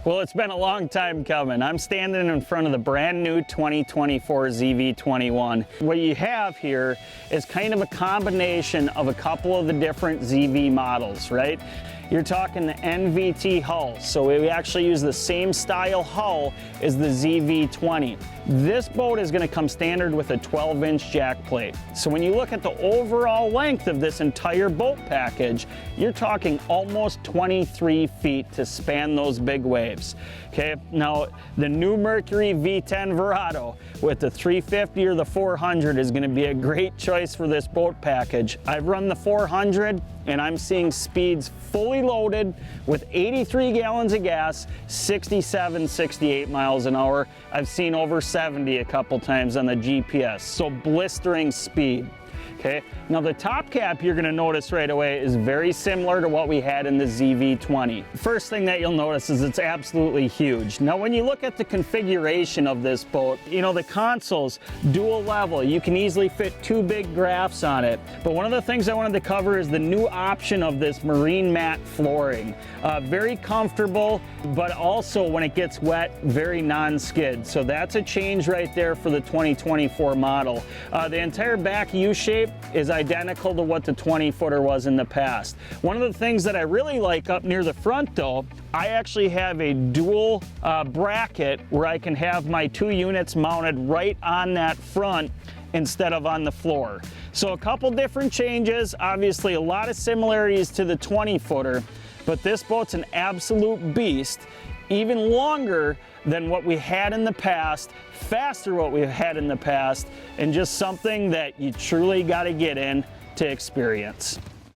Well, it's been a long time coming. I'm standing in front of the brand new 2024 ZV21. What you have here is kind of a combination of a couple of the different ZV models, right? You're talking the NVT hull, so we actually use the same style hull as the ZV20. This boat is going to come standard with a 12-inch jack plate. So when you look at the overall length of this entire boat package, you're talking almost 23 feet to span those big waves. Okay, now the new Mercury V10 Verado with the 350 or the 400 is going to be a great choice for this boat package. I've run the 400 and I'm seeing speeds fully loaded with 83 gallons of gas, 67, 68 miles an hour. I've seen over 70 a couple times on the GPS, so blistering speed. Okay, now the top cap you're going to notice right away is very similar to what we had in the ZV20. First thing that you'll notice is it's absolutely huge. Now when you look at the configuration of this boat, you know, the console's dual level. You can easily fit two big graphs on it. But one of the things I wanted to cover is the new option of this marine mat flooring. Very comfortable, but also when it gets wet, very non-skid. So that's a change right there for the 2024 model. The entire back U-shape is identical to what the 20-footer was in the past. One of the things that I really like up near the front though, I actually have a dual bracket where I can have my two units mounted right on that front instead of on the floor. So a couple different changes, obviously a lot of similarities to the 20-footer, but this boat's an absolute beast, even longer than what we had in the past, faster what we've had in the past, and just something that you truly got to get in to experience.